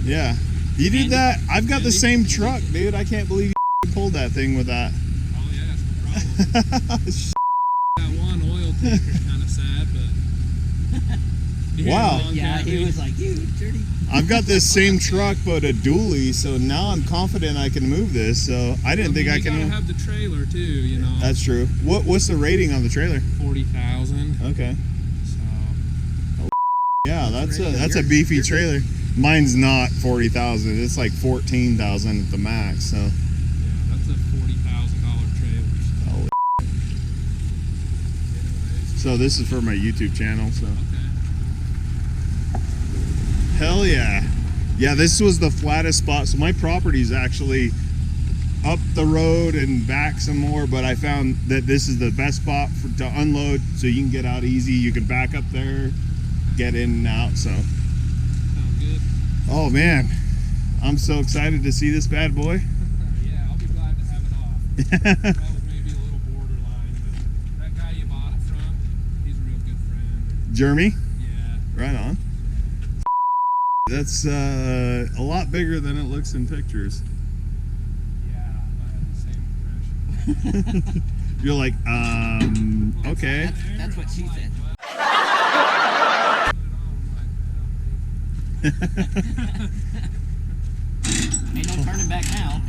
Yeah. You did that. I've got the same truck, dude. I can't believe you pulled that thing with that. Oh yeah, that's no problem. That one oil tanker's kind of sad, but wow. Yeah, he was like, you dirty. I've got this same truck, but a dually, so now I'm confident I can move this. So I didn't think I can. You gotta have the trailer too, you know. That's true. What's the rating on the trailer? 40,000. Okay. So. Yeah, that's a beefy trailer. Mine's not 40,000. It's like 14,000 at the max. So. Yeah, that's a $40,000 trailer. Holy. So this is for my YouTube channel. So. Okay. Hell yeah. Yeah, this was the flattest spot. So my property is actually up the road and back some more, but I found that this is the best spot to unload, so you can get out easy. You can back up there, get in and out. So. Sounds good. Oh man, I'm so excited to see this bad boy. Yeah, I'll be glad to have it off. That was maybe a little borderline, but that guy you bought it from, he's a real good friend. Jeremy? Yeah. Right on. That's a lot bigger than it looks in pictures. Yeah, I had the same impression. You're like, okay. That's what she said. Ain't no turning back now.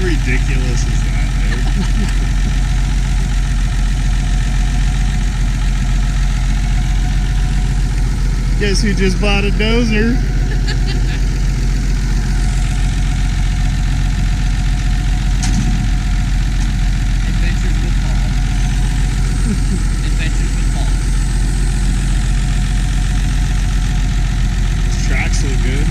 Ridiculous is that, dude? Guess who just bought a dozer? Adventures with Paul. Adventures with Paul. These tracks look good.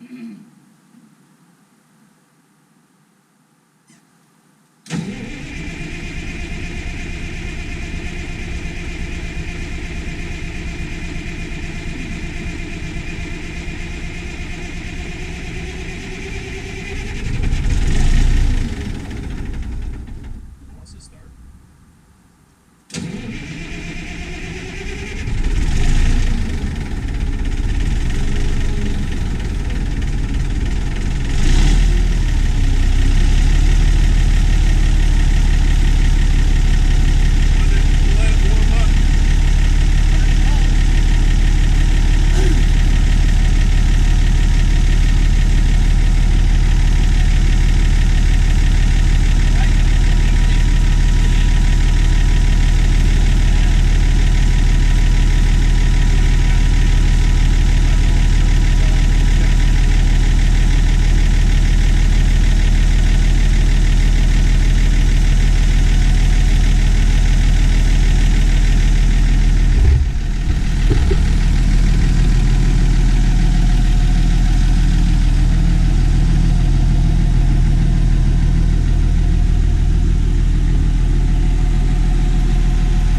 Wants to start. Let it warm up.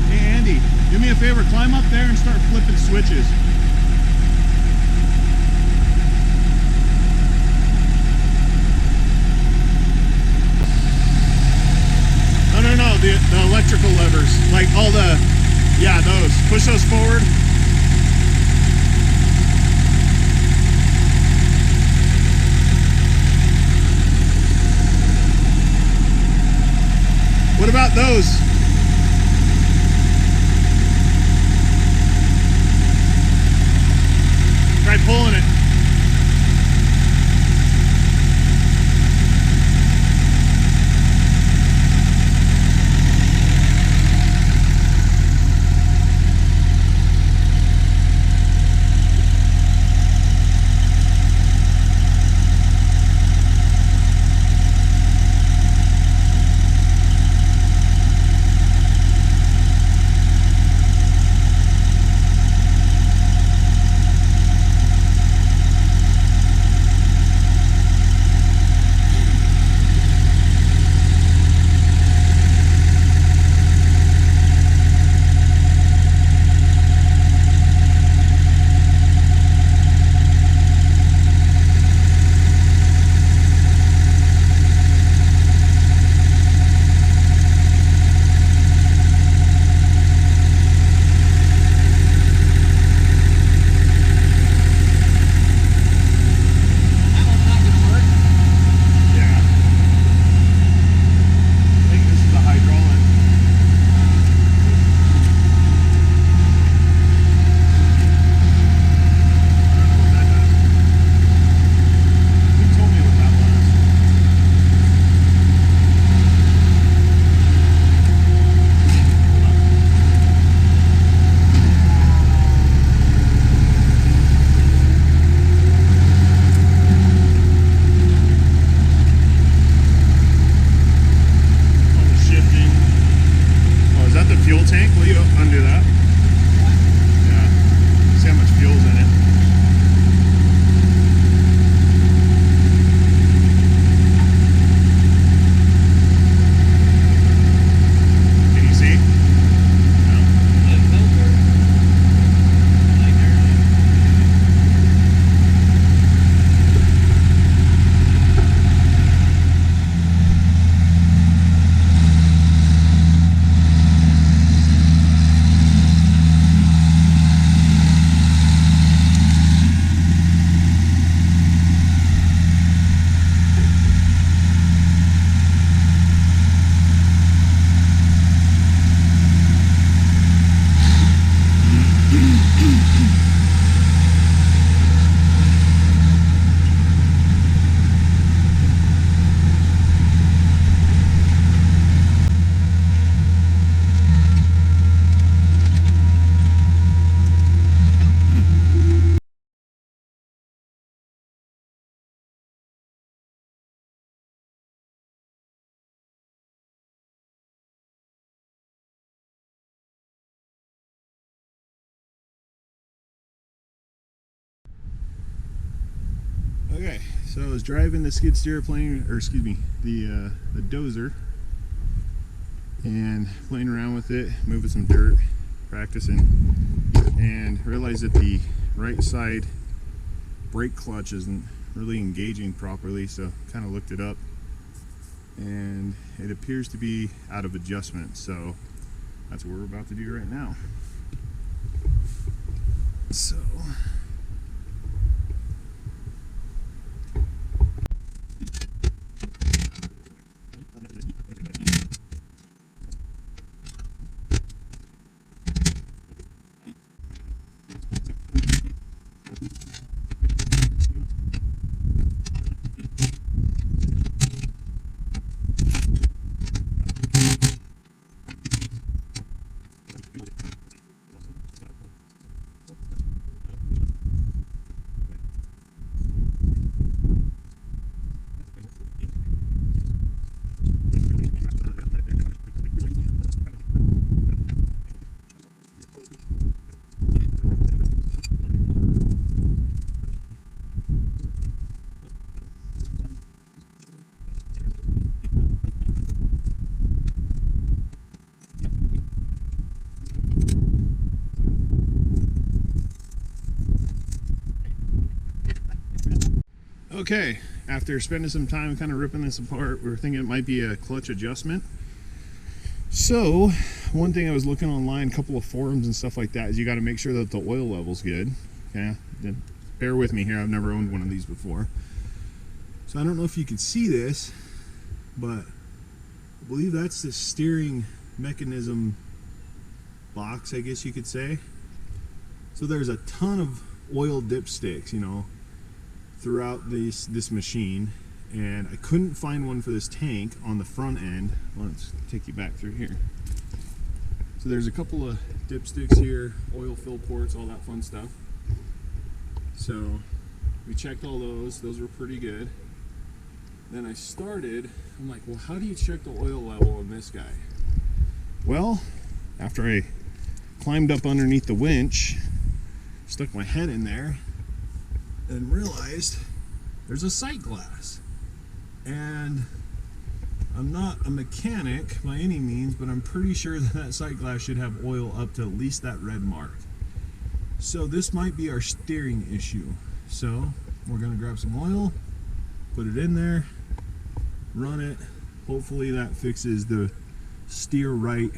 Hey Andy, do me a favor, climb up there and start flipping switches. No, the electrical levers, like all the, yeah, those. Push those forward. What about those? Try pulling it. Okay, so I was driving the skid steer playing, or excuse me, the dozer, and playing around with it, moving some dirt, practicing, and realized that the right side brake clutch isn't really engaging properly, so kind of looked it up, and it appears to be out of adjustment, so that's what we're about to do right now. So okay, after spending some time kind of ripping this apart, we were thinking it might be a clutch adjustment. So one thing I was looking online, a couple of forums and stuff like that, is you got to make sure that the oil level's good. Okay, then bear with me here, I've never owned one of these before. So I don't know if you can see this, but I believe that's the steering mechanism box, I guess you could say. So there's a ton of oil dipsticks, you know, throughout this machine, and I couldn't find one for this tank on the front end. Let's take you back through here. So there's a couple of dipsticks here, oil fill ports, all that fun stuff. So we checked all those were pretty good. Then I started, I'm like, well, how do you check the oil level on this guy? Well, after I climbed up underneath the winch, stuck my head in there, and realized there's a sight glass. And I'm not a mechanic by any means, but I'm pretty sure that sight glass should have oil up to at least that red mark. So this might be our steering issue. So we're gonna grab some oil, put it in there, run it. Hopefully that fixes the steer right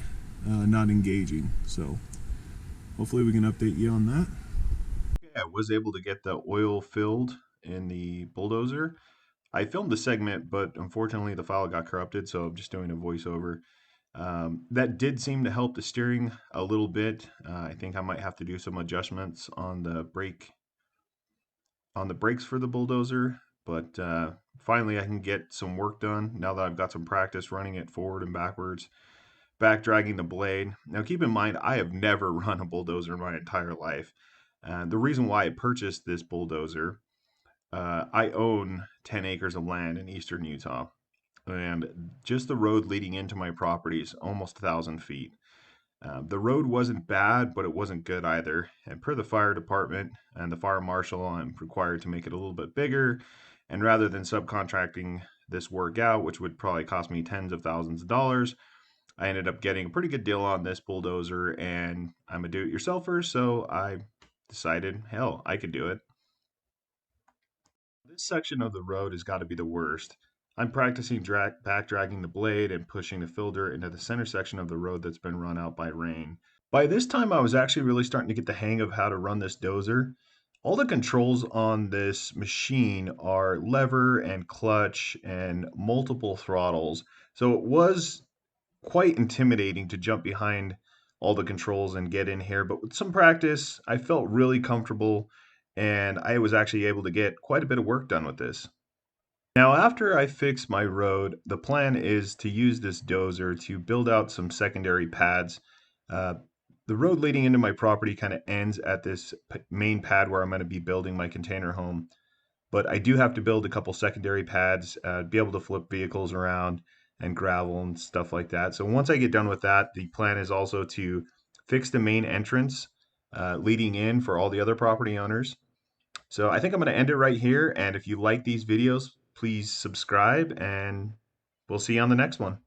not engaging. So hopefully we can update you on that. I was able to get the oil filled in the Bulldozer. I filmed the segment, but unfortunately the file got corrupted, so I'm just doing a voiceover. That did seem to help the steering a little bit. I think I might have to do some adjustments on the brakes for the Bulldozer, but finally I can get some work done now that I've got some practice running it forward and backwards, back dragging the blade. Now keep in mind, I have never run a Bulldozer in my entire life. The reason why I purchased this Bulldozer, I own 10 acres of land in eastern Utah, and just the road leading into my property is almost 1,000 feet. The road wasn't bad, but it wasn't good either. And per the fire department and the fire marshal, I'm required to make it a little bit bigger. And rather than subcontracting this work out, which would probably cost me tens of thousands of dollars, I ended up getting a pretty good deal on this Bulldozer, and I'm a do-it-yourselfer, so I decided, hell, I could do it. This section of the road has got to be the worst. I'm practicing back dragging the blade and pushing the filter into the center section of the road that's been run out by rain. By this time, I was actually really starting to get the hang of how to run this dozer. All the controls on this machine are lever and clutch and multiple throttles. So it was quite intimidating to jump behind all the controls and get in here. But with some practice, I felt really comfortable, and I was actually able to get quite a bit of work done with this. Now, after I fix my road, the plan is to use this dozer to build out some secondary pads. Uh, the road leading into my property kind of ends at this main pad where I'm going to be building my container home. But I do have to build a couple secondary pads, be able to flip vehicles around and gravel and stuff like that. So once I get done with that, the plan is also to fix the main entrance leading in for all the other property owners. So I think I'm going to end it right here. And if you like these videos, please subscribe, and we'll see you on the next one.